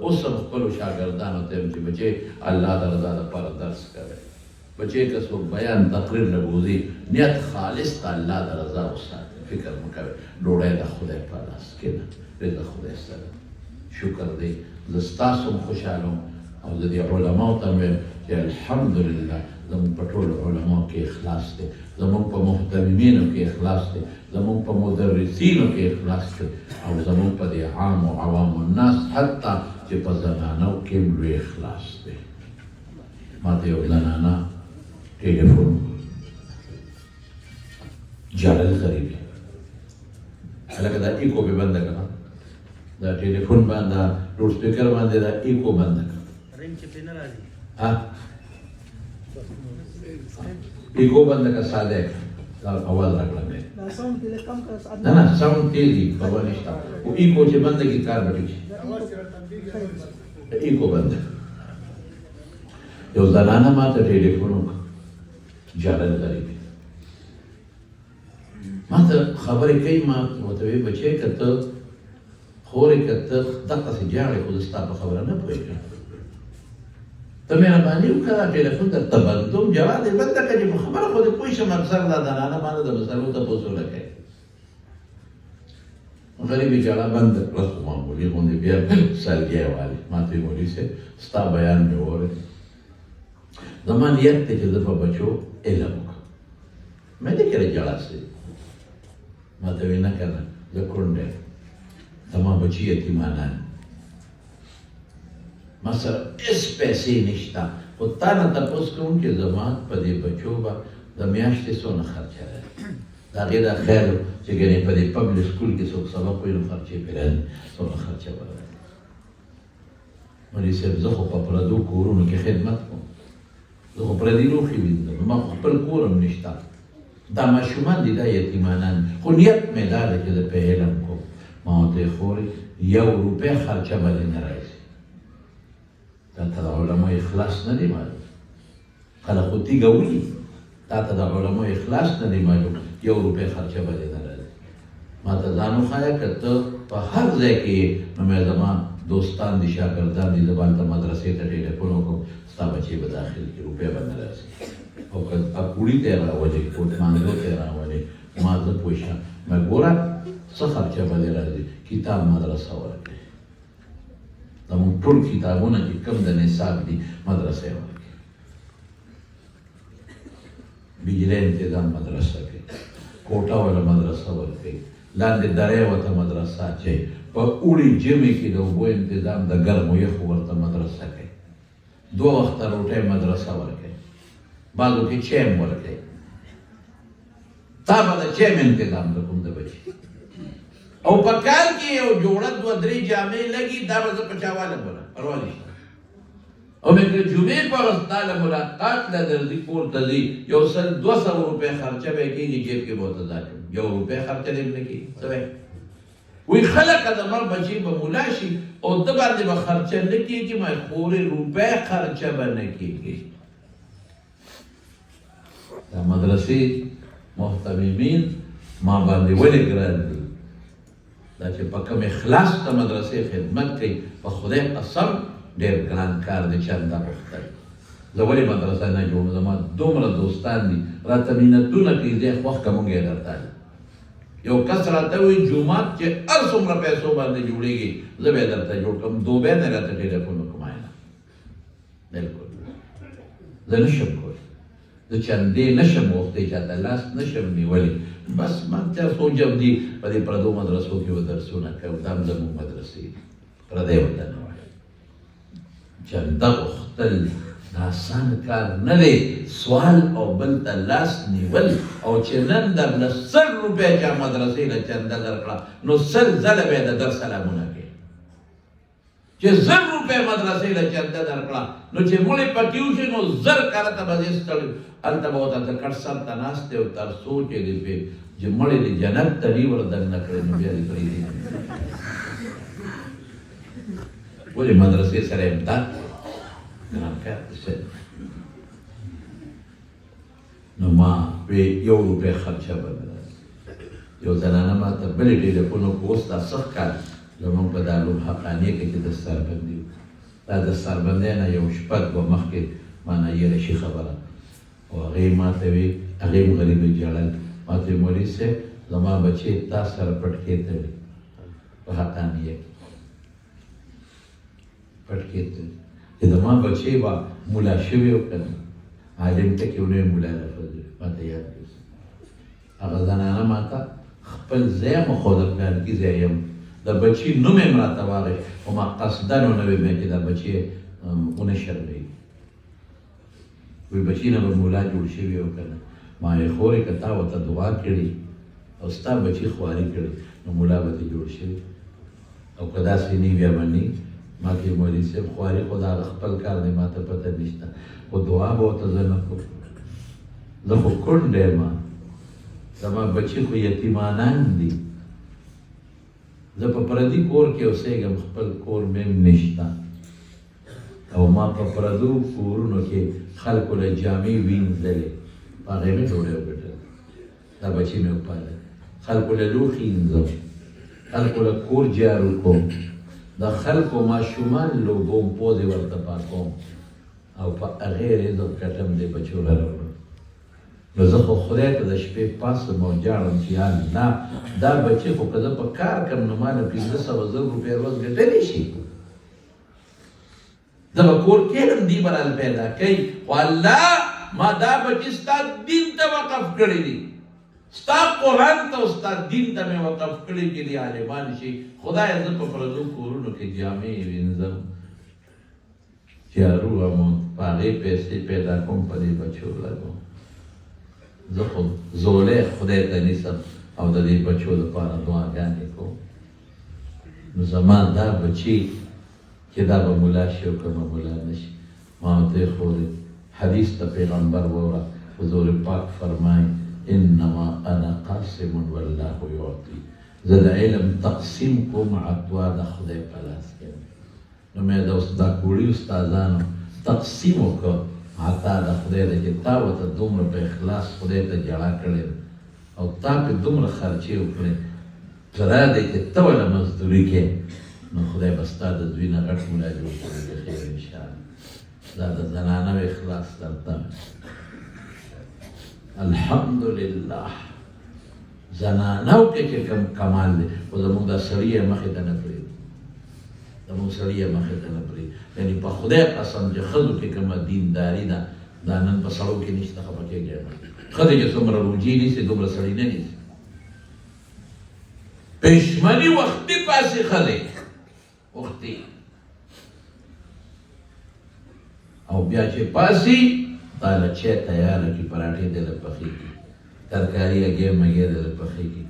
اوس هم خپلو شاګردانو ته یم چې بچې الله د رضا دپاره درس کوئ بچې که څوک بیان تقریر له بوځي نیت خالص د الله د رضا وساتئ فکر مه کوئ ډوډۍ د خدای په لاس کې ده رزق خدای سره شکر دی زه ستاسو هم خوشحاله وم او زه دې علماو ته هم ویم چې الحمدلله زموږ په ټولو علماو کې اخلاص دی زموږ په محترمینو کې اخلاص دی زموږ په مدرسینو کې اخلاص دی او زموږ په دې عام و عوام الناس حتی چې په زنانو کې هم لوی اخلاص دی ما ته یو زنانه ټلیفون جلل غریبي هلکه دا ایکو به بنده کړه دا ټلیفون باندې لوډ سپیکر باندې دا ایکو بنده کړه رنګ چې پې نه راځي ایکو بنده کړه ساده دا اواز راکړه نه نه ساوند تیز دی پروا نشته او ایکو چې بنده کې کار بټی شي ایکو بنده یو زنانه ما ته ټلیفون وکړ جلل غریبي ما ته خبرې کوي ما ورته ویې بچی که ته خورې که ته دقسې جاړې خو زه ستا په خبره نه پوهېږم ته مهرباني وکړه دا ټلیفون درته بندوم جواب یې بنده کړه چې په خبره خو دې پوه شم اکثر دا زنانه باندې د مسلو تپوسونه کوي غریبي جاړه بنده کړه خو معمولي غوندې بیا سلګی یې والي ما ته یې مولي صاحب ستا بیان مې واورېد زما نیت دی چې زه په بچو علم وکړم مې نه کړې جاړه سي ما ته وی نه کنه زه کونډ یم زما بچي یتیمانان ما سره هېڅ پیسې نشته خو تا نه تپوس کوم چې زما په دې بچو به د میاشتې څونه خرچه راځي د هغې دا خیر چې ګنې په دې پبلک سکول کې څوک سبق وایي نو خرچې پرې راځي څونه خرچه به راځي مولوي صاحب زه خو په پردو کورونو کې خدمت کوم زه خو پردي لوښي وینځم ما خو خپل کور هم نشته دا ماشومان دي دا یتیمانان خو نیت مې دا ده چې زه په علم کوم ما ورته یې خورې 1 روپۍ خرچه به دې نه راځي تا ته د علماو اخلاص نه دی معلوم خلک خو تیږه وړي تا ته د علماو اخلاص نه دی معلوم 1 روپۍ خرچه به دې نه راځي ما ته ځان وښایه که ته په هر ځای کې یې نو مې زما دوستان دي شاګردان دي زه به هلته مدرسې ته ټلیفون وکړم ستا بچې به داخل کړي روپۍ به نه راځي او که اکوړي ته یې راولې کوټمانډو ته یې راولې ما زه پوه شم مې ګوره څه خرچه به دې راځي کتاب مدرسه ورکړې زموږ ټول کتابونه چې کوم د نصاب دي مدرسه یې ورکړې بجلی تنظیم مدرسه کوي کوټه ولا مدرسه ورکړي لاندې درې ورته مدرسه اچوي په اوړي ژمي کې د اوبو تنظیم د ګرمو یخو ورته مدرسه کوي 2 وخته روټۍ مدرسه ورکوي بعضو کې چیم ورکوي تا به د چیم انتظام د کوم د بچي او په کال کې یو جوړه 2-3 جامې لګي دا به زه په چاواله بوله پروا نشته او مې که جمعې په ورځ تا له ملاقات له درځي کور ته ځي 100-200 روپۍ خرچه به یې کېږي جیب کې به ورته ځاچم 1 روپۍ خرچه دې نه کېږي څه وایي وی خلک زما بچی به ملا شي او د باندې به خرچه نه کېږي ما خورې روپۍ خرچه به نه کېږي دا مدرسې محتممین ما باندې ولې ګران دي دا چې په کوم اخلاص د مدرسې خدمت کوي په خدای قسم ډېر ګران کار دی چنده غوښتل زه ولې مدرسه نه جوړم زما دومره دوستان دي راته مینتونه کوي دی خوښ که مونږ یې درته یو کس راته وایي جومات چې هر څومره پیسو باندې جوړېږي زه به یې درته جوړ کړم دوبۍ نه راته ټلیفون وکړم بلکل زه نشم کولی زه چندې نشم غوښتی چاته لاس نشم نیولی بس من چا سوچم دي په دې پردو مدرسو کې به درسونه کوو دا هم زموږ مدرسې پردی ورته نه وایي چنده غوښتل دا آسان کار نه دی سوال او بل ته لاس نیول او چې نن درله 100 روپۍ چا مدرسې له چنده درکړه نو 100 ځله به یې د در سلامونه کوي چې 100 روپۍ مدرسې له چنده درکړه نو چې مړې پکې وشي نو 1000 کاله ته به دې ستړی هلته به ورته د کټ سر ته ناست دی او تر څو چې دې پې چې مړې دې جنت ته دې ور دننه کړې نو بیا دې پرېږدي ولې مدرسې سره امداد ګران کار دی نو ما وی 1 روپۍ خرچه به نه راځي یو زنانه ما ته بلې ټلیفون وکړو اوس دا سخت کار زمونږ په دارالعلوم حقانیه کې چې دستاربندي وو دا دستاربندۍ نه یو شپه دوه مخکې مانه یېره شي خبره او هغې ما ته وی هغې م غریبې ژړل ما ته وی مولوي صاحب زما بچې تا سره پټکې تړي په حقانیه کې پټکې تړي چې زما بچې به ملا شوي وو که نه عالم ته کې ونوی ملا لفظ ما ته یاد کړي هغه زنانه ما ته خپل ځای مښوده پلانکي ځای یم د بچي نوم یې م راته واغېست خو ما قصدن ونه ویم چې دا بچې ونه شرمېږي وی بچی نه به مولا جوړ شوي او که نه ما یې خورې که تا ورته دعا کړي او ستا بچي خواري کړي نو مولا به دې جوړ شوي او که داسې نه بیا به نه ما ته مولوي صاحب خواري خو د هغه خپل کار دی ما ته پته نشته خو دعا به ورته زه نه کوم زه خو کونډ یم زما بچي خو یتیمانان دي زه په پردي کور کې اوسېږم خپل کور مې هم نشته او ما په پردو کورونو کې خلکو له جامې وینځلې په هغې مې ډوډۍ وګټله دا بچي مې وپالل خلکو له لوښي وینځم خلکو له کور جارو کوم د خلکو ماشومان لوبوم پوزې ورته پاکوم او په هغې رزق کټم دې بچو له راوړم نو زه خو خدای ته د شپې پاسم او جاړم چې یا الله دا بچي خو که زه په کار کړم نو ما له 500 زر روپۍ ورځ ګټلی شي زه به کور کېږم دی به رال پیدا کوي خو الله ما دا بچي ستا دین ته وقف کړي دي ستا قرآن ته او ستا دین ته مې وقف کړي چې دی عالمان شي خدایه زه په پردو کورونو کې جامې وینځم جارو هم په هغې پیسې پیدا کوم په دې بچو لګوم زه خو زولی خدای ته نیسم او د دې بچو دپاره دعاګانې کوم نو زما دا بچي چې دا به ملا شي او که به ملا نه شي ما ورته ایښودې حدیث د پیغمبر واوره حضور پاک فرمایي انما انا قاسم والله یعطي زه د علم تقسیم کوم عطوا د خدای په لاس کې نو مې دا کوړي استادانو تقسیم وکړ عطا د خدای دی چې تا ورته دومره په اخلاص خدای ته جړا کړې او تا پې دومره خرچې وکړې ضرر دی چې ته ونه مزدوري کې نو خدای به ستا د دوی نه غټ ملا جوړ کړي بخیر انشاءالله دا د زنانه اخلاص درته الحمدلله زنانو کې چې کوم کمال دی خو زموږ دا سړي یې مخې ته نه پرېږدي زموږ سړي یې مخې ته نه پرېږدي یعنې په خدای قسم چې ښځو کې کومه دینداري ده دا نن په سړو کې نشته خفه کېږي ښځې چې څومره روجې نیسي دومره سړي نه نیسي پښمني وختي پاسې ښځې وختي او بیا چې پاسي تا له چای تیاره کړي پراټې دې له پخې کړي ترکاري هګۍ مګۍ دې له پخې کړي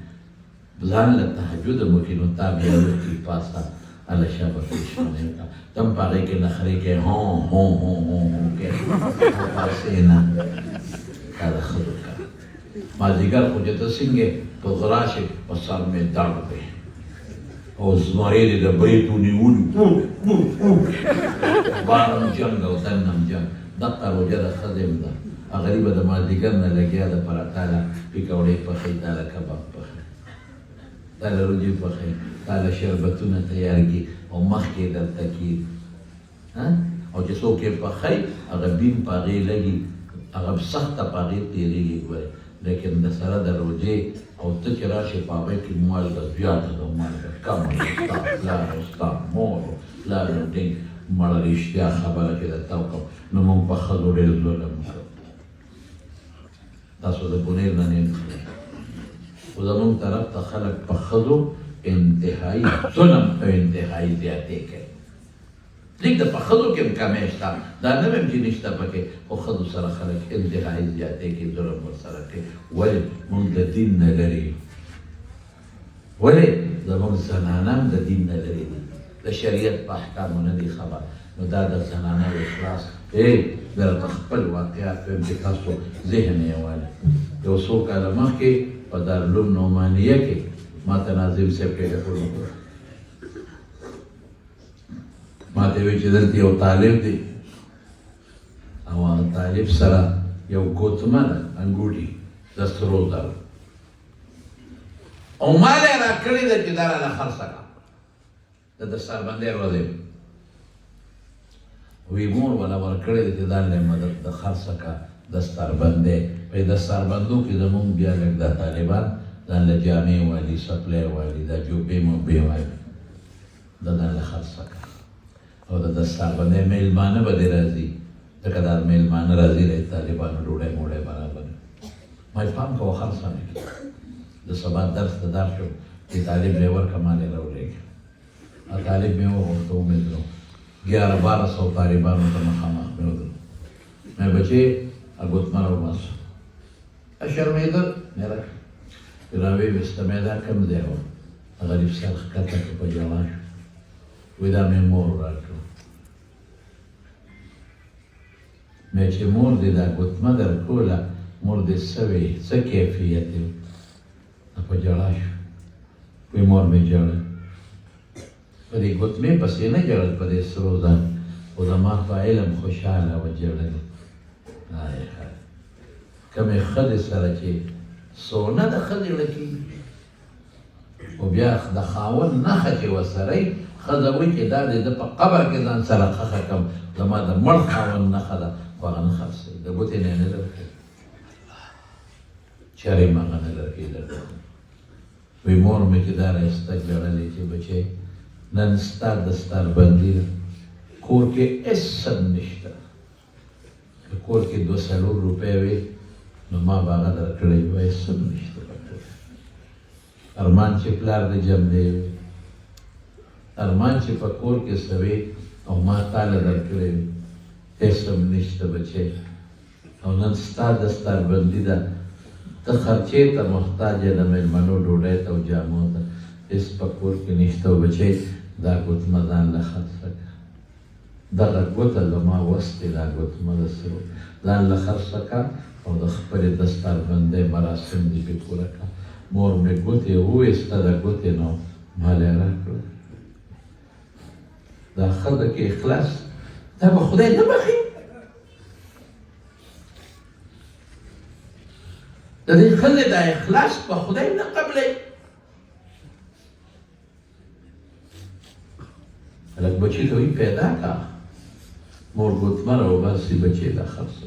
ځان له تهجد هم وکړي نو تا بیا وکړي پاسه هله شابه پښمني وکړه ته هم په هغې کې نخرې کوې هو هو هو هو هو کوې پاسې نه دا د ښځو کار مازدیګر خو چې ته څنګه په غلا شې په سر مې درد دی او زمرې دې د بریتو نیولي بارم جنګ او دنم جنګ دقه روژه د ښځې هم ده هغه به د مازدیګر نه لګیا ده پراټه له پیکوړې پخوي دا له کباب پخوي دا له روجې پخوي دا له شربتونه تیار کړي او مخکې درته کېږي او چې څوک یې پخوي هغه بیم په هغې لګي هغه سخته په هغې تېرېږي ګورې لیکن د سره د روجې او ته چې راشې په هغې کې مالګه زیاته ده مالګه کمه ده ستا پلار او ستا مور او پلار او ډېنګ مړه رښتیا خبره چې درته وکړم نو موږ په ښځو ډېر ظلم وکړو تاسو د بونیر نه نه خو زموږ طرف ته خلک په ښځو انتهایي ظلم او انتهایي زیاتې کوي لیک د په ښځو کې هم کمی شته دا نه ویم چې نشته پکې خو ښځو سره خلک انتهایي زیاتې کوي ظلم ورسره کوي ولې موږ د دین نه لرې ولې زموږ زنانه هم د دین نه لرې دي د شریعت په احکامو نه دي خبر نو دا د زنانه اخلاص درته خپل واقعات ویم چې تاسو ذهن یې والی یو څو کاله مخکې په دارالعلوم نعمانیه کې ما ته ناظم صاحب ټیلیفون وکړ ما ته ویل چې دلته یو طالب دی او هغه طالب سره یو ګوتمه ده انګوټي د سرو زرو او ما یې راکړې ده چې دا رانه خرڅه کړه د دستاربندۍ ورځې وی مور والا ورکړی دی چې ځان له مدد د خرڅه کا دستاربندۍ په دستاربندو کې زمونږ بیا لږ دا طالبان ځان له جامې والي سپلی والي دا جوبې موبې والي دا ځان له خرڅه کا او د دستاربندۍ میلمانه به دې راځي ځکه دا میلمانه راځي د طالبانو ډوډۍ موډۍ برابر ما پام کوه خرڅه نه کړي د سبا درس ته دار شو چې طالب له ورکه ما له راولېږي طالب مې وغوښته ومې درو 1100 طالبانو ته مخامخ مې ودرو مې بچې ګوتمه راوباسه شرمېدل مې راکړه راویې ویسته مې دا کوم ځای و غریب سر ښکته کړه په ژړا شو وایي دا مې مور راکړه مې چې مور دې دا ګوتمه درکوله مور دې څه وی څه کیفیت دی په ژړا شو وایي مور مې ژړل په دې ګوتمې پسې نه ژړل په دې سرو ځان خو زما په علم خوشحاله وه ژړل کومې ښځې سره چې سونه د ښځې لکېږي خو بیا د خاوند نښه چې ورسره وي ښځه وایي چې دا دې زه په قبر کې ځان سره ښخه کړم زما د مړ خاوند نښه ده خو هغه نه خرڅوي د ګوتې نه یې نه درکوي چرې م هغه نه درکوي درته وایي مور مې چې دا رایسته ژړلې چې بچی نن ستا دستاربندي ده کور کې هېڅ څه نشته که کور کې 200 روپۍ وي نو ما به هغه درکړی وای هېڅ هم نشته ارمان چې پلار دې جمدی وي ارمان چې په کور کې څه وي او ما تاله درکړی وي هېڅ هم نشته بچی او نن ستا دستاربندي ده ته خرچې ته محتاج یې د مېلمنو ډوډۍ ته او جامو ته هېڅ په کور کې نشته او بچی دا ګوتمه ځان له خرڅه کړه دغه ګوته زما وس دی دا ګوتمه د سرو ځان له خرڅه کړه او د خپلې دستاربندۍ مراسم دې پې پوره کړه مور مې ګوتې وویسته د ګوتې نو ما له یې راکړه دا ښځه کې اخلاص دا به خدای نه بخي د دې ښځې دا اخلاص به خدای نه قبلوي هلک بچي ته وایي پیدا کړه مور ګوتمه راوباسي بچې دا خرڅه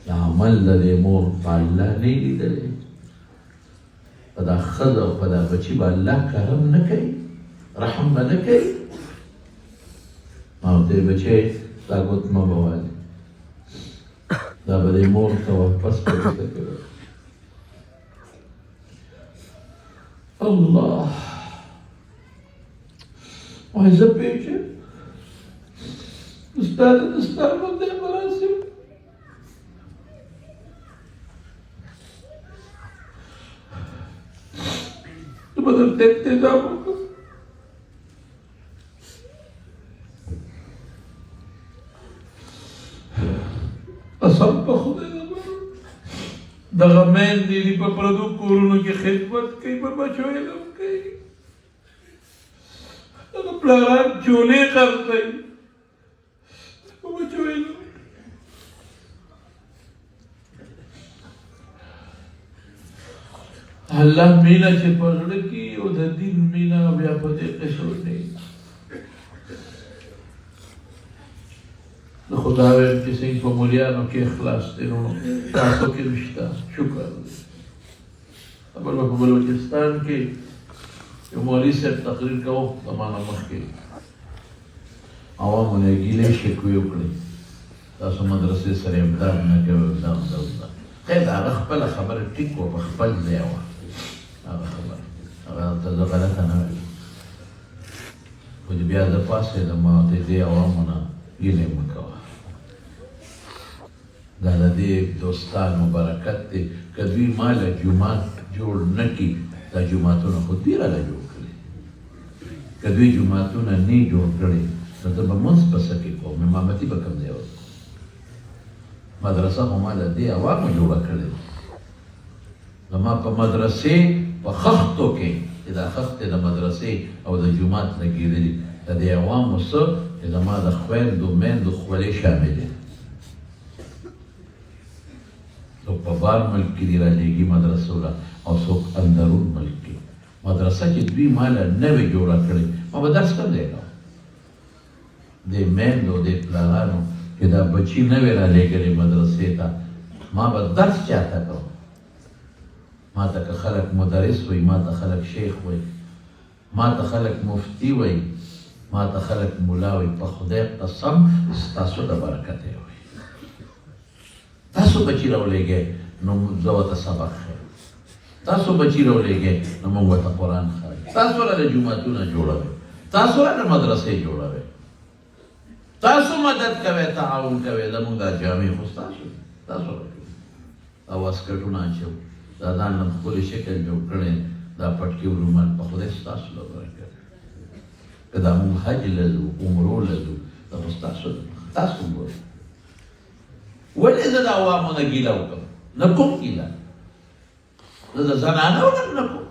دا عمل د دې مور په الله نه یې لیدلی په دا ښځه او په دا بچي به الله کرم نه کوي رحم به نه کوي ما ورته ویل بچی دا ګوتمه به والې دا به دې مور ته واپس په ګوته کې الله وایي زه پوهېږم ستا د دستاربندۍ مراسم زه به درته انتظام وکړم قسم په خدای دغه میندې دي په پردو کورونو کې خدمت کوي په بچو علم کوي دغه پلاران چولې خرڅوي په بچو علم الله مینه چې په زړه کې او د دین مینه بیا په دې قشر نه د خدا ویم چې څنګه په مولیانو کې اخلاص دی نو تاسو کې نشته شکر بل په بلوچستان کې یو مولوي صاحب تقریر کوو زمانه مخکې عوامو نه ګیلې شکوې وکړې تاسو مدرسې سره امداد نه کوئ دا خیر هغه خپله خبره ټیک وه په خپل ځای وه هغه خبره هغه ته زه غلطه نه وایم خو چې بیا زه پاڅېدم ما ورته دې عوامو نه ګیلې مه کوه دا د دې دوستانو برکت دی که دوی ما له جومات جوړ نه کړي دا جوماتونه خو دوی راله جوړ کړي که دوی جوماتونه نه جوړ کړي نو زه به مونځ په څه کې کوم امامتي به کوم ځای وکړم مدرسه خو ما د دې عوامو جوړه کړې زما په مدرسې په خښتو کې چې دا خښتې د مدرسې او د جومات لګېدلي د دې عوامو څه چې زما د خویندو میندو خولې شاملې څوک په بار ملک کې دي رالیږي مدرسو له او څوک اندرون ملک کې مدرسه چې دوی ما له نوې جوړه کړې ما به درس کم دی کوم د میندو د پلارانو چې دا بچي نه وی رالیږلي مدرسې ته ما به درس چاته کوم ما ته که خلک مدرس وی ما ته خلک شیخ وی ما ته خلک مفتی وی ما ته خلک ملا وی په خدای قسم ستاسو د برکت وی تاسو بچي راولېږئ نو زه ورته سبق ښیم تاسو بچي راولېږئ نو موږ ورته قرآن ښایو تاسو راله جوماتونه جوړوئ تاسو راله مدرسې جوړوئ تاسو مدد کوئ تعاون کوئ زموږ دا جامې خو ستاسو تاسو راکوئ او واسکټونه اچو دا ځان له ښکلي شکل جوړ کړی دا پټکي رومال په خدای ستاسو له برکت که دا موږ حج له ځو عمرو له ځو دا خو ستاسو ده تاسو ګورئ ولې زه د عوامو نه ګیله وکړم نه کوم ګیله زه د زنانو نه کوم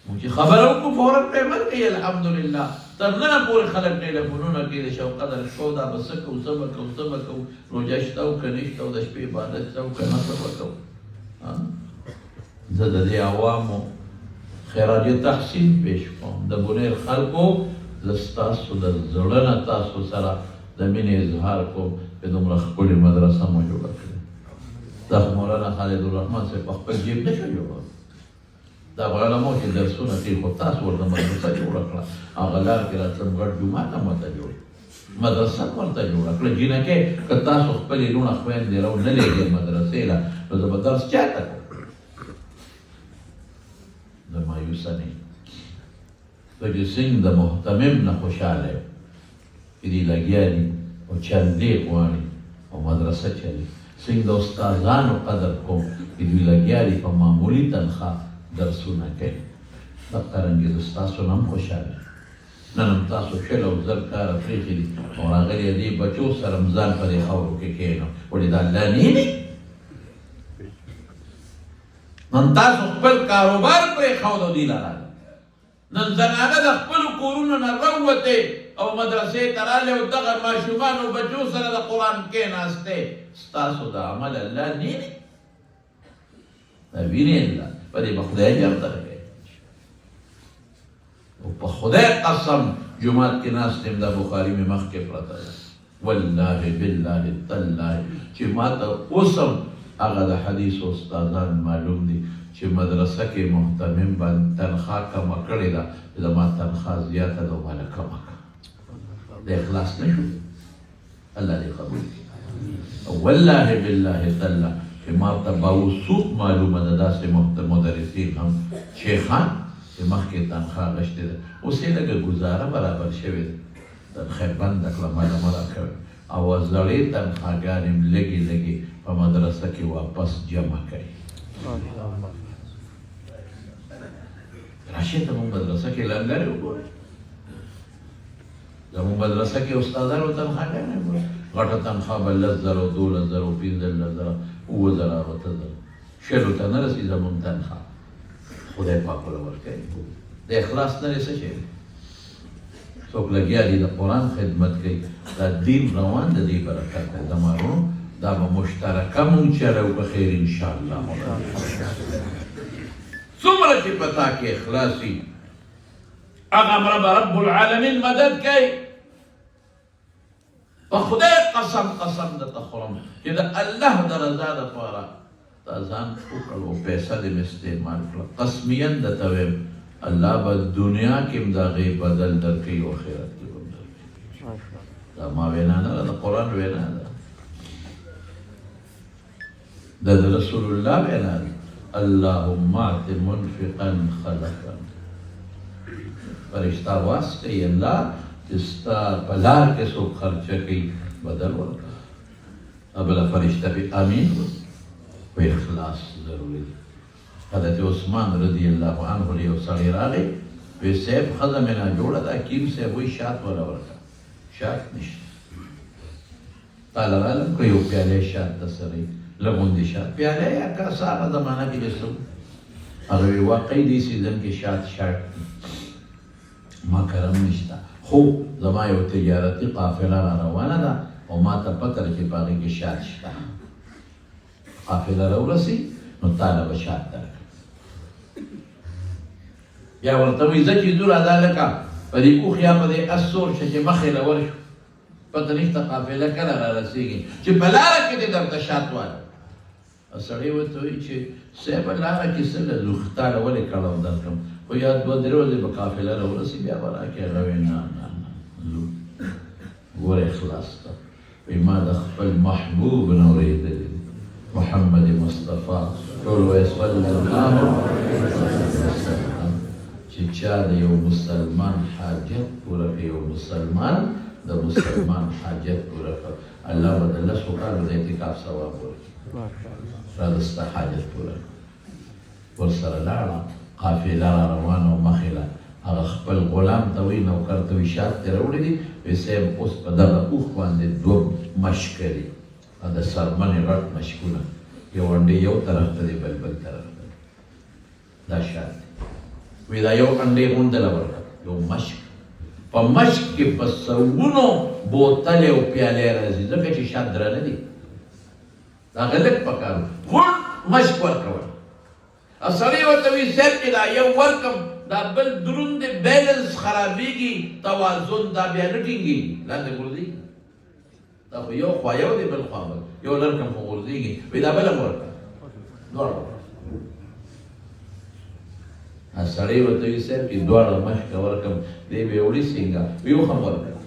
موږ چې خبره وکړو فورا پرې عمل کوي الحمدلله تر ننه پورې خلک ټیلیفونونه کوي د شو قدر شو دا به څه کوو څه به کوو څه به کوو روژه شته او که نشته او د شپې عبادت شته او که نه څه به کوو زه د دې عوامو خیراجي تحسین پیش کوم د بونیر خلکو زه ستاسو د زړه نه تاسو سره د مینې اظهار کوم چې دومره ښکلې مدرسه مو جوړه کړې دا خو مولانا خالد الرحمن صاحب په خپل جیب نه شو جوړه دا علماو چې درسونه کوي خو تاسو ورته مدرسه جوړه کړه هغه لار کې راتلم ګډ جومات هم ورته جوړ مدرسه هم ورته جوړه کړه جینکې که تاسو خپلې لوڼه خویندې رو نه لېږئ مدرسې له نو زه به درس چاته کوم زه مایوسه نه یم ته چې څنګه د محتمم نه خوشحاله یم چې دوی لګیا دي او چندې غواړي او مدرسه چلي څنګه د استادانو قدر کوم چې دوی لګیا دي په معمولي تنخواه درسونه کوي دقرنګې زه ستاسو نه هم خوشحاله نن هم تاسو شل او زر کاره پرېښي دي او راغلي دې بچو سره م ځان په دې خاورو کې کښېنم ولې دا الله نه نن تاسو خپل کاروبار پرېښود او دوی له راغلي نن زنانه د خپلو کورونو نه راووتې او مدرسې ته راغلې او دغه ماشومانو بچو سره د قرآن کښېناستې ستاسو د عمل الله نه دا وینې الله په دې به خدای اجر درکوي او په خدای قسم جومات کې ناست یم دا بخاري مې مخکې پرته ده والله بالله تالله چې ما ته اوس هم هغه د حدیثو استادان معلوم دي چې مدرسه کې محتمم باندې تنخواه کمه کړې ده زما تنخواه زیاته ده ماله کمه کړه د اخلاص نه شو الله دې قبول کړي والله بالله تالله چې ما ته باوثوق معلومه ده داسې مدرسین هم شیخان چې مخکې تنخواه غشتې ده اوس یې لږه ګزاره برابر شوې ده تنخواه بنده کړه ماله مه راکوئ او زړې تنخواهګانې م لږې لږې په مدرسه کې واپس جمع کوي راشئ ته مونږ مدرسه کې لنګرې وګورئ زموږ مدرسه کې استادانو تنخواهګانې وګورئ غټه تنخواه به 10,000 12,000 15,000 7,000 8,000 شلو ته نه رسي زموږ تنخواه خدای پاک وله ورکوي د اخلاص نه څه شی څوک لګیا دي د قرآن خدمت کوي دا دین روان د دې برکت دی زما ورونو دا به مشترکه مونږ چلو په خیر انشاءالله څومره چې په تا کې اخلاص وي هغه رب العالمین مدد کوي په خدای قسم درته خورم چې د الله د رضا دپاره تا ځان وکړ او پیسه دې مې استعمال کړه قسمیا درته ویم الله به دنیا کې هم د هغې بدل درکوي او آخرت کې به هم درکوي دا ما وینا نه ده د قرآن وینا ده د رسول الله وینا ده اللهم اعط منفقا خلفا فرشته واس کوي الله چې ستا په لار کې څوک خرچه کوي بدل ورکړه بله فرشته پې امین و اخلاص ضروري دی حضرت عثمان رضی الله عنه یو سړی راغی وی صاحب ښځه مې ناجوړه ده حکیم صاحب وایي شات وله ورکړه شات نشته تاله رالم که یو پیالی شات درسره وي لږ شات پیالی یا کاسه هغه زمانه کې چې څه هغه وی واقعي دې سیزن کې شات شارټ ما کرم نشته خو زما یو تجارتي قافله را روانه ده او ما ته پته ده چې په هغې کې شات شته قافله راورسي نو تاله به شات درکړم یا ورته وایي زه چې ځو راځه لکه په دې اوښ یا په دې اس سور شه چې مخې له ورشو پته نشته قافله کله را رسېږي چې په لاره کې دې درته شات واله سړی ورته وایي چې صاحبه لاره کې څه له لوښتاله ولې کړم درکړم خو یا دوه درې ورځې به قافله راورسي بیا به راکړې هغه وایي نه نه نه ځو ګوره اخلاص ته وایي ما د خپل محبوب نه اورېدلي محمد مصطفی ټول وایي صلی الله علیه وسلم چې چا د یو مسلمان حاجت پوره کړي یو مسلمان د مسلمان حاجت پوره کړ الله به د لسو کالو د اعتکاف ثواب ورکړي راځه ستا حاجت پوره کړه ورسره لاړه قافله را روانه او مخې له هغه خپل غلام ته وایي نوکر ته وایي شات دې راوړي دي وایي صاحب اوس په دغه اوښ باندې دوه مشکه دي د سرمنې غټ مشکونه یو انډې یو طرف ته دی بل طرف ته دا شات دی وایي دا یو انډې هم دله ورکړه یو مشک په مشک کې په سوونو بوتلې او پیالې راځي ځکه چې شات درانه دي دا غلط پکار غون مشک ورکول او سړی ورته وایي صاحب چې دا یو ورکم دا بل دروند دی بیلنس خرابېږي توازن دا بیا نه ټینګېږي لاندې غورځېږي دا خو یو خوا یو دی بل خوا بل یو لرکم خو غورځېږي وایي دا بل هم ورکړه دواړه سړی ورته وایي صاحب چې دواړه مشکه ورکم دی به یې وړي څنګه یو هم ورکړه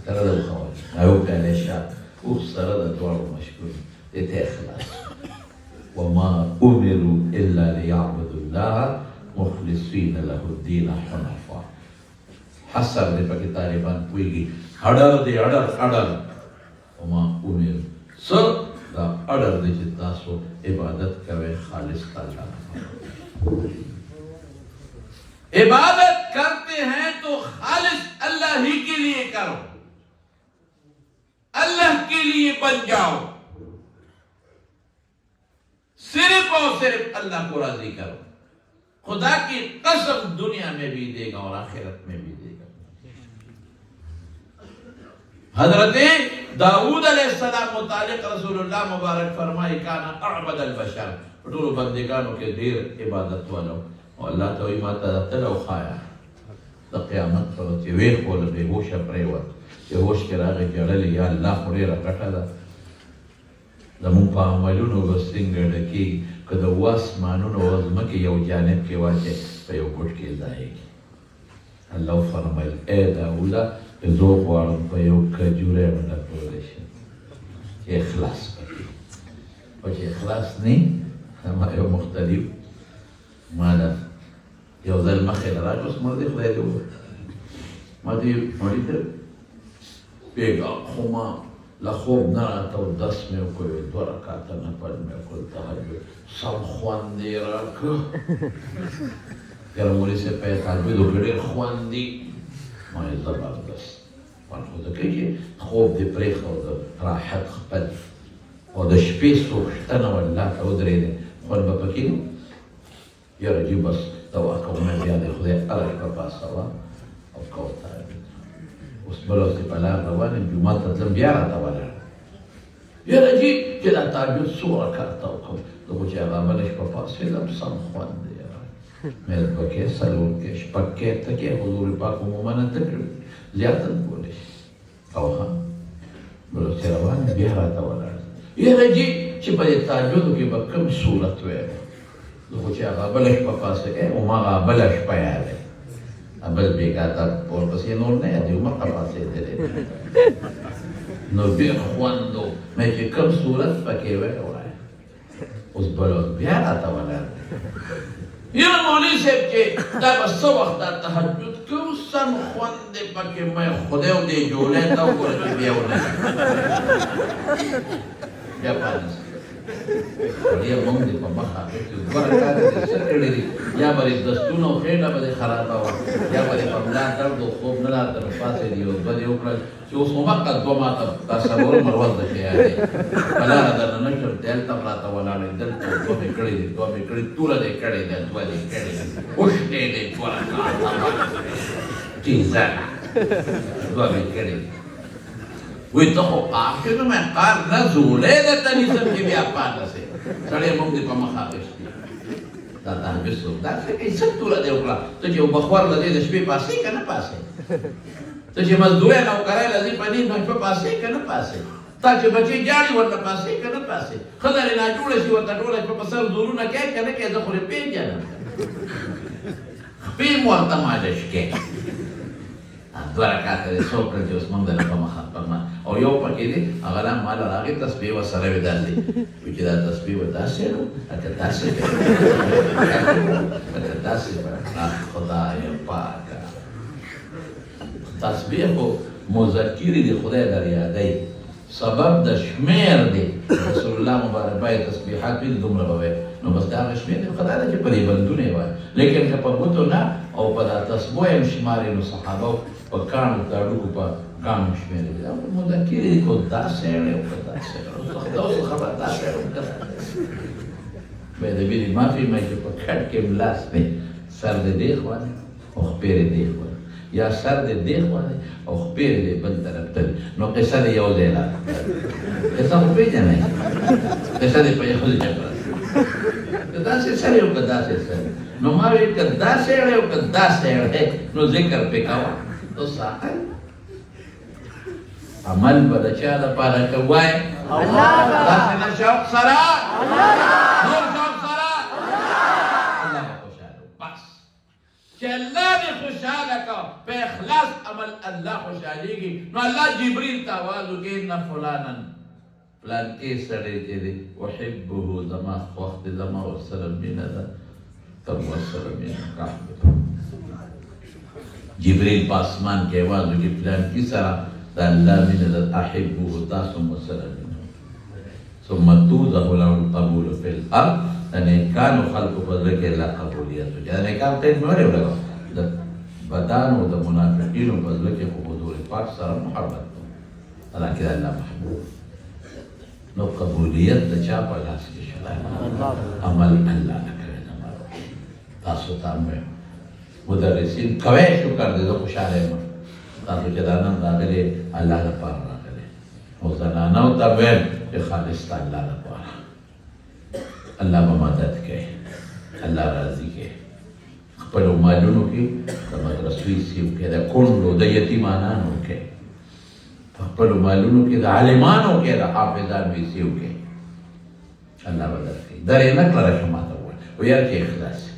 سره د اوښه ورکړه یو پیالې شات اوښ سره د دواړو مشکونو دې ته اخلاص وما امروا الا ليعبدوا الله مخلصين له الدين حنفاء حسر دې پکې طالبان پوهېږي اډر دې اډر وما امروا څه دا اډر دې چې تاسو عبادت کوئ خالص الله عبادت کرتے ہیں تو خالص اللہ ہی کے لیے کرو اللہ کے لیے بن جاؤ صرف اور صرف اللہ کو راضی کرو خدا کی قسم دنیا میں بھی دے گا اور آخرت میں بھی دے گا حضرت داؤد علیہ السلام متعلق رسول اللہ مبارک فرمائے کانا اعبد البشر ټولو بندگانو کې ډېر عبادت والو او الله ته وایي ما ته تل او خایا د قیامت په ورځ چې ویښ و له بېهوشه پرېوت چې هوش کې راغی ژړلې یا الله خو ډېره ګټه ده زمونږ په عملونو به څنګه ډکېږي که د اوه اسمانونو او ځمکې یو جانب کې واچې په یو ګوټ کې ځایږي الله وفرمیل ای داوده که زه غواړم په یو کجوری به ډکولی شم چې اخلاص پکې او چې اخلاص نه ما یو مختلف ما ده یو ځل مخې له راغی اوس مړ دی خدای دې ووایي ما دې مړي ته بېګا خو ما له خوب نه راته او درس مې وکړ دوه رکعته نفل مې وکړ تهجد سم خوند یې راکړه یاره مولوي صاحب په یې تهجد وکړ ډېر خوند دي ما یې زبردست خوند خو ځکه چې خوب دې پرېښود راحت خپل او د شپې سوښتنه والله ته ودرېدې خوند به پکې نه یاره جي بس دوا کوم بیا د خدای هره شپه پاسوه او کوه تهجد اوس بله ورځ په لار روان یم جومات ته تلم بیا راته ولاړ یاره جي چې دا تهجد څو رکعته وکړم زه خو چې هغه بله شپه پاڅېدم سم خوند دی یاره مې دوه کې څلور کې شپږ کې اته کې حضور پاک عموما اته کړي زیات هم کولی شي او ها بله ورځ روان یم بیا راته ولاړ یاره جي چې په دې تهجدو کې به کوم صورت ویل زه خو چې هغه بله شپه پاڅېږم هماغه بله شپه یادی بل بېګا ته ورپسې نور نه یادي هماغه پاڅېدلی نو ډېر خوند و مې چې کوم صورت پکې وایه وایه اوس بله ورځ بیا راته ولاړ یاره مولوي صاحب چې دا به څه وخت دا تهجد کوو سم خوند دی پکې مې خدای او دې جولی ته وګوره چې بیا ونه بیا پاتې سړیه مونږ دې په مخه اخېستي دوه رکعته دې څه کړي دي یا به دې دستونه او خېټه به دې خرابه وه یا به دې په ملا درد او خوب نه راته نو پاڅېدې او دوه دې وکړل چې اوس هماغه دوه ماته دا څلورمه ورځ ده چې یادې په لاره درنه نه شم دلته هم راته ولاړې دلته دوه مې کړې دي دوه مې کړې توره دې کړې ده دوه دې کړې ده اوښتې دې دوه رکعته ټینزه دوه مې کړې دي وی ته خو پاک شې نو مې قار نه زولی درته نیسم چې بیا پاته سې سړی موږ دې په مخه اخېستي دا تهجد څوک داسې کوي څه توره دې وکړه ته چې یو بخور له دې د شپې پاسې که نه پاسې ته چې مزدورۍ نوکرۍ له دې په نیم شپه پاسې که نه پاسې تا چې بچې جاړي ورته پاسې که نه پاسې ښځه دې ناجوړه شي ورته ټوله شپه په سر زورونه کوې که نه کوې زه خو دې پېژنم خپې م ورته مالش کوې دوه رکعته دې څو کړل چې اوس موږ دله په مخه او یو پکې دی هغه لا ماله راغې تسبیح ورسره وې داسې وایي چې دا تسبیح به داسې وو لکه داسې لکه داسې خدایه پاکه تسبیح خو مذکرې دي خدای در یادوي سبب د شمېر دی رسول الله مبارک باید تسبیحات وي دومره به وایي نو بس د هغه شمېر دی خدای ده چې په دې بندونه یې وایي لیکن که په ګوتو نه او په دا تسبو یې هم شمارې نو صحابه په کاڼو تاړوکو په کاڼو شمېرې دي مذکرې دي که داسې وړی او که داسې وړی دا اوس خبره داسې وړی او که داسې باید د بېرې معافي مه چې په کټ کې ملاس دی سر دې دې خوا دی او خپېرې دې خوا دی یا سر دې دې خوا دی او خپېرې دې بل طرف ته دی نو قصه دې یو ځای لاړه قصه خو پېژنئ قصه دې په یو ځای پرته که داسې سر یې او که داسې سر نو ما ویل که داسې وړی او که داسې وړی نو ذکر پې کوه نو ساحل عمل به د چا دپاره کوئ داسې نه شوق سره نور شوق سره الله به خوشحاله بس چې الله دې خوشحاله کړه په اخلاص عمل الله خوشحالېږي نو الله جبریل ته آواز وکړي ان فلانا فلان کې سړی چې دی احبه زما خوښ دی زما ورسره مینه ده ته ورسره مینه کوه جبریل په اسمان کې آواز وکړي فلان کې سره د الله مینه ده احبه تاسو هم ورسره مینه ثم توضح له القبول فی الارض د نیکانو خلکو په زړه کې الله قبولیت وکړي د نیکانو قید مې ولې ولګوه د بدانو د منافقینو په زړه کې خو حضور پاک سره محبت ده الله کې د الله محبوب نو قبولیت د چا په لاس کې شوی عمل الله نه کوي تاسو ته هم مدرسین کوئ شکر دی زه خوشحاله یم تاسو چې دا نن راغلې الله لپاره راغلې او زنانو ته ویل چې خالص د الله لپاره الله به مدد کوي الله راضي کوي خپلو مالونو کې د مدرسوي سیو کې د کونډو د یتیمانانو کې خپلو مالونو کې د عالمانو کې د حافظانو سیو کې الله به درکوي درې نه کړه شه ماته ووایه ویل چې اخلاص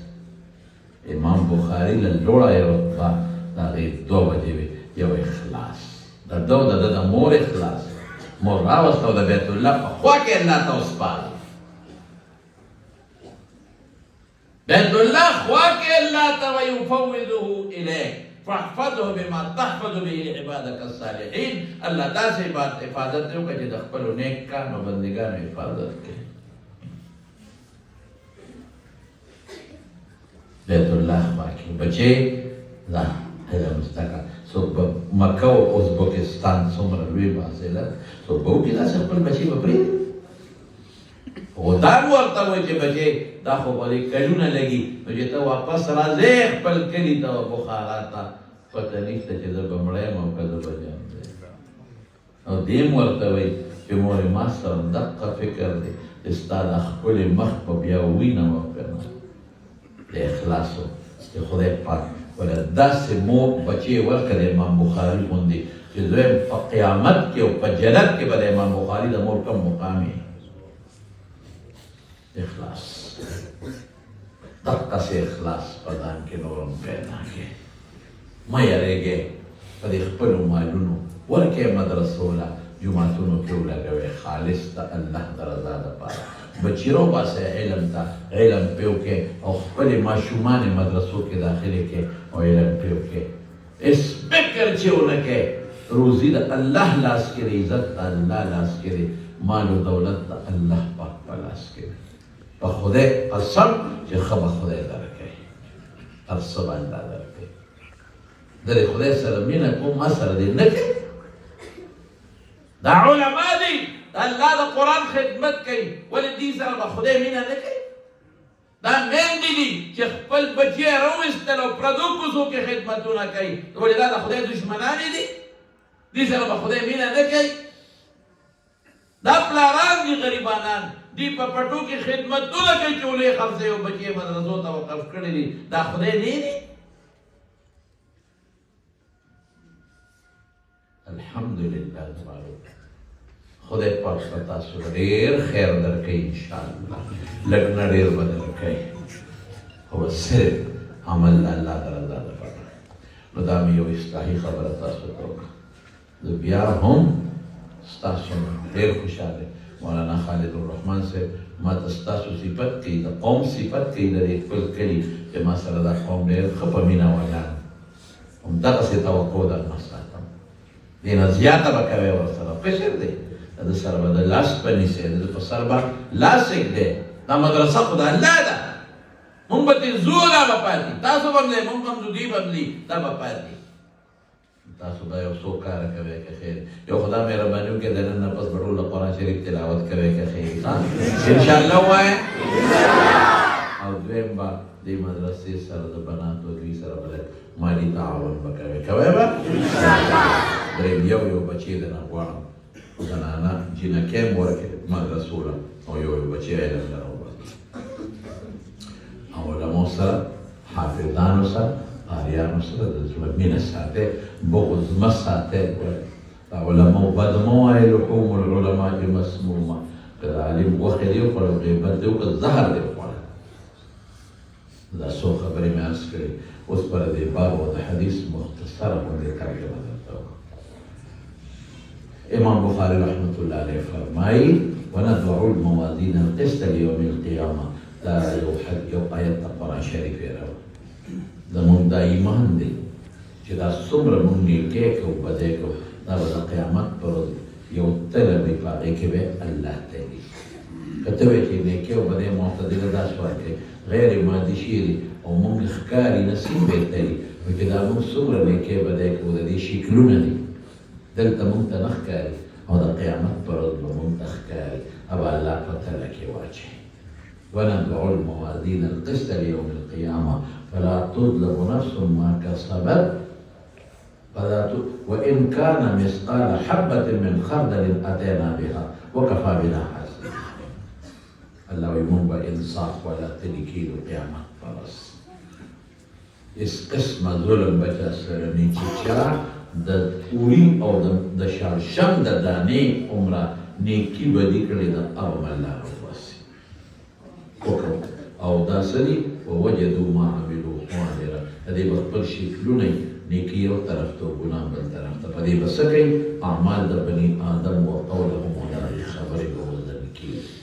امام بخاري له لوړه یې رتبه د هغې دوه وجې وې یو اخلاص د ده او د ده د مور اخلاص مور راوسته او د بیت الله په خوا کې الله ته وسپاره بیت الله خوا کې الله ته ویفوضه الیک فاحفظه بما تحفظ به عبادك الصالحین الله داسې حفاظت دی وکړه چې د خپلو نیک کارو بندګانو حفاظت کوي بیت الله خوا کې بچې دا علم زده کړه څوک به مکه او ازبکستان څومره لوی محصله څوک به وکړي داسې خپل بچې به پرېږدي خو دا ورته وایي چې بچې دا خو به دې کلونه لګي نو چې ته واپس راځې خپل کلي ته بخارا ته پته نشته چې زه به مړی یم او که زه به ژوندی او دې هم ورته وایي چې مورې ما سره دقه فکر دی چې ستا د ښکلې مخ په بیا ووینم او که نه د اخلاصو چې خدای پاک ولا داسې مور بچې ورکړه د امام بخاري غوندې چې دویم په قیامت کې او په جنت کې به د امام بخاري د مور کم مقام یې اخلاص دقسې اخلاص په ځان کې نور هم پیدا کړې مه یېرېږئ په دې خپلو مالونو ورکړئ مدرسو له جوماتونو کې ولګوئ خالص د الله د رضا دپاره بچی روباسئ علم ته علم پې وکړئ او خپلې ماشومانې مدرسو کې داخلې کړئ او علم پې وکړئ هېڅ فکر چې ونه کړئ روزي د الله لاس کې دی عزت د الله لاس کې دی مال و دولت د الله پاک په لاس کې دی په خدای قسم چې ښه به خدای درکوي هر څه به الله درکوي درې خدای سره مینه کوم ما سره دې نه کوي دا علما دي د الله د قرآن خدمت کوي ولې دې سره به خدای مینه نه کوي دا میندې دي چې خپل بچي یې راویستل او پردو کوڅو کې خدمتونه کوي ولې دا د خدای دشمنانې دي دې سره به خدای مینه نه کوي دا پلاران دي غریبانان دی په پټو کې خدمتونه کوي چې ولې خرڅوي او بچي یې مدرسو ته وقف کړي دي دا خدای نه دی الحمدلله تبارک خدای پاک تاسو ډېر خیر درکړي انشاءالله لږ نه ډېر به درکړي خو صرف عمل الله د رضا لپاره نو دا مې یو اصلاحي خبره تاسو ته وکړه زه بیا هم ستاسو نه ډېر خوشحاله مولانا خالد الرحمن صاحب ما ته ستاسو صفت کوي د قوم صفت کوي د دې خپل کلي چې ما سره دا قوم ډېر ښه په مینه ولاړ همدغسې توقع درنه ساتم دې نه زیاته به کوې ورسره فشر دی د سر به د لاس په نیسې د په سر به لاس ایږدې دا مدرسه خو د الله ده مونږ به ترې ځو دا به پاتې تاسو به هم دی مونږ هم ځو دوی به هم ځي دا به پاتې تاسو به یو څو کاره کوئ که خیر یو خدا مهرباني وکړي د نن نه پس به ټوله قرآن شریف تلاوت کوئ که خیر انشاءالله ووایه او دویم به دې مدرسې سره د بناتو دوی سره به مالي تعاون به کوئ کوئ به دریم یو بچی درنه غواړم زنانه جینکۍ م ورکړې مدرسو له او یو بچی علم لره وباسي او علماو سره حافظانو سره قاریانو سره د زړه مینه ساتئ بغض مه ساتئ د علماو بد مه وایئ لحوم العلماء مسمومه که د عالم غوښې دې وخوړه غیبت دې وکړه زهر دې وخوړه دا څو خبرې مې عرض کړې اوس پر دې باب او د حدیث مختصره غوندې ترجمه درته وکړم امام بخاری رحمت الله علیه فرمایي ونضع الموازین القسط لیوم القیامه دا یو آیت د قرآن شریف یې راوړ زمونږ دا ایمان دی چې دا څومره مونږ نیکۍ کوو بدۍ کوو دا به د قیامت پر ورځ یو تله وي په هغې کې به الله ته وي که ته وایې چې نیکۍ او بدۍ معتدله داسې ورکوي غیر مادي شي دي او مونږ ښکاري نصیب بېرته وي نو چې دا مونږ څومره نیکۍ بدۍ کوو د دې شکلونه دي دلته مونږ ته نه ښکاري او د قیامت پر ورځ به مونږ ته ښکاري او الله په تله کې واچوي ونضع الموازين القسط ليوم القيامة فلا تظلم نفس ما كسبت وإن كان مثقال حبة من خردل أتينا بها وكفى بنا حاسبين الله يمون بإنصاف ولا تلكي القيامة فرس اس قسم ظلم بچا سرنی چچا د اوری او د شارشم د دانې عمره نیکی بدی کړی د ارم الله واسي او دا سړي ووجدوا ما عملوا حاضرا د دې به خپل شکلونه نیکي یو طرف ته او ګناه بل طرف ته په دې به څه کوي اعمال د بني آدم وقولهم ولا خبرې به وزن کېږي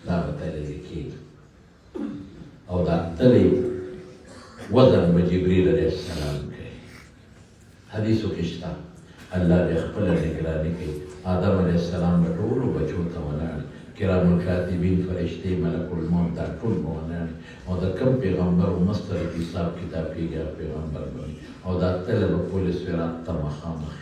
دا به تللی کېږي او دا تللی وزن به جبریل علیه السلام کوي حدیثو کې شته الله بیا خپله نګراني کوي آدم علیه السلام به ټولو بچو ته ولاړ کرام الکاتبین فرشتې ملک الموت دا ټول به ولاړ او د کوم پیغمبر مستر حساب کتاب کېږي پیغمبر باندې او دا تله به پل صراط ته مخامخ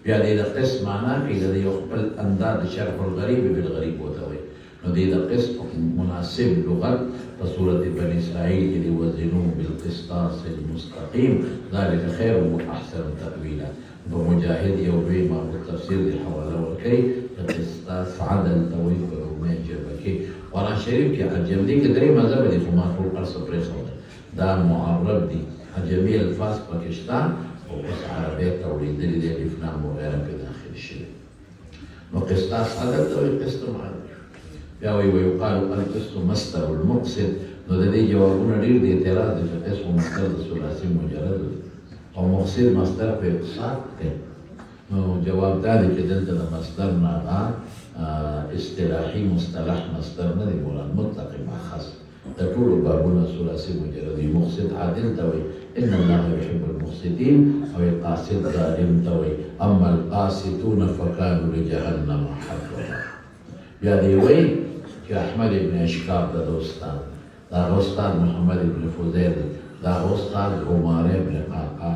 بیا دې د قسط معنا کوي د یو خپل انداز شرح الغریب بالغریب ورته وایي نو دې د قسط مناسب لغت په صورت بني اسرائیل کې دې وزنوا بالقسطاس المستقیم ذلک خیر واحسن تأویلا په مجاهد یو لوی امام التفسیر دې حواله ورکوي د قسطاس عدل ته وایي په رومي ژبه کې قرآن شریف کې عجم دي کې درې مذهب دي خو ما ټول هر څه پرېښودل دا معرب دي عجمي الفاظ پکې شته او اوس عربي ته اورېدلي دي الف لام وغیره پې داخل شوي نو قسطاس عدل ته وایي قسط معدل بیا وایي ویقال القسط مصدر المقصد نو د دې جوابونه ډېر دي اعتراض دی چې قسط مصدر د ثلاثي مجرد دی او مقصد مصدر په اقتصاد دی نو جواب دا دی چې دلته د مصدر نه اصطلاحي مصطلح مصدر نه دی مراد مطلق ماخذ د ټولو بابونه ثلاثي مجرد دی مقصد عادل ته وایي ان الله يحب المقسطين او القاسط ظالم ته وایي اما القاسطون فكانوا لجهنم حطبا بیا دی وایي چې احمد ابن اشکاب د استاد دا استاد محمد ابن فضیل دا استاد عمر ابن قعقاع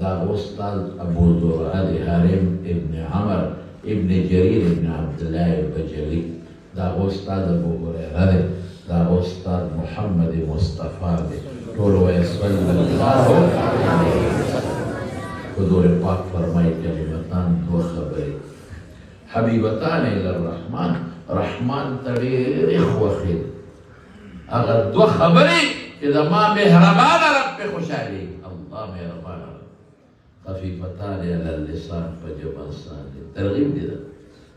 دا استاد ابو زرعه هارم ابن عمر ابن جرير ابن عبد الله البجلي دا استاد ابو هريره دا استاد محمد مصطفى ټول وایي صلی الله علیه حضور پاک فرمایي کلمتان دو خبرې حبیبتان الی الرحمن رحمان ته ډېرې خوښې ده هغه دوه خبرې چې زما مهربانه رب پې خوشحالي الله مهربانه رب خفیفتان علی اللسان په جبه آسان دي ترغیب دي ده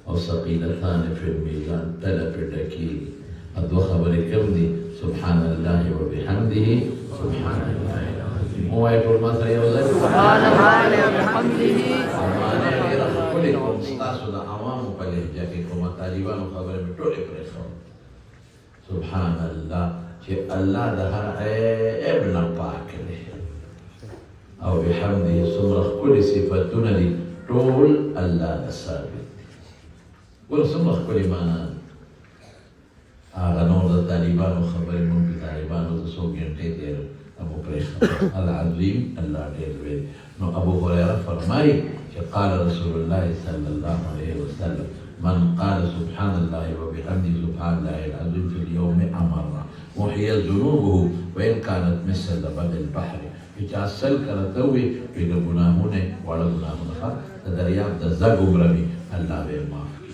او ثقیلتان فی المیزان تله پې ډکېږي دوه خبرې کوم دي سبحان الله وبحمده سبحان الله العظیم ووایه ټول ما سره یو ځای سبحان الله وبحمده معنی ډېره ښکلې کوم ستاسو د عوامو په لهجه کې کومه طالبانو خبرې مې ټولې پرېښودې سبحان الله چې الله د هر عیب نه پاک دی او بحمده څومره ښکلې صفتونه دي ټول الله ته ثابت دي ګوره څومره ښکلې معنا هغه نور د طالبانو خبرې مونږ د طالبانو د څو ګنټې تېر ابو پرېښود العظیم الله ډېر لوی نو ابو هريره فرمایي چې قال رسول الله صلی الله علیه وسلم من قال سبحان الله وبحمده سبحان الله العظيم في اليوم مرة محيت ذنوبه وإن كانت مثل زبد البحر چې اصل کرته وي په ګناهونه وړه ګناهونه د دریاب د زګ عمر وي الله به معاف کړي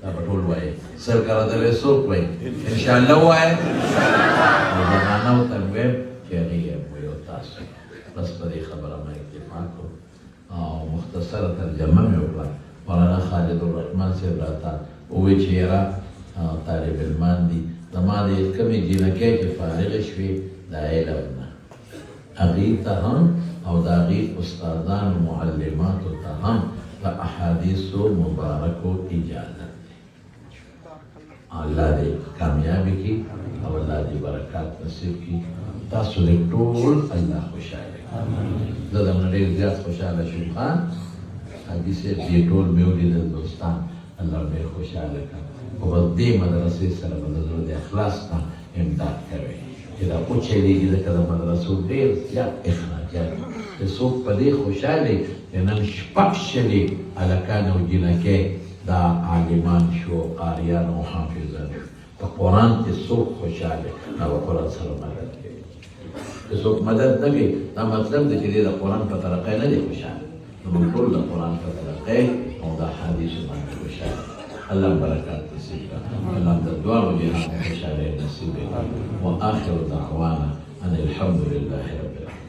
دا په ټول وایي سر کرته له څوک وایي ان شاء الله وایي زمانه او تنویم چې هغه یې وایو تاسو بس په دې خبره مې اکتفا کوم او مختصره ترجمه مې وکړه مولانا خالد الرحمن صاحب راته ووایي چې یاره طالب علمان دي زما د کمې جینکۍ چې فارغې شوې د علم نه هغې ته هم او د هغې استادانو معلماتو ته هم د احادیثو مبارکو اجازت دی الله دې کامیابي کړي او الله دې برکات نصیب کړي تاسو دې ټول الله خوشحاله کړي زه درنه ډېر زیات خوشحاله شوم حاجي صاحب دې ټول مې ولیدل دوستان الله ډېر خوشحاله کړه او بس دې مدرسې سره به د زړه د اخلاص نه امداد کوئ چې دا وچلېږي ځکه د مدرسو ډېر زیات اخراجات چې څوک په دې خوشحالې چې نن شپږ شلې هلکان او جینکۍ دا عالمان شو قاریان او حافظان شو په قرآن کې څوک خوشحاله هغه قرآن سره مدد کوي که څوک مدد نه کوي دا مطلب دی چې دې د قرآن په طریقې نه دی خوشحاله نو موږ ټول د قرآن په طریقې او د حدیثو باندې خوشحاله الله برکات نصیب کړه الله د دواړو جهان خوشحالۍ نصیب کړه واخر دعوانا ان الحمد لله رب العالمين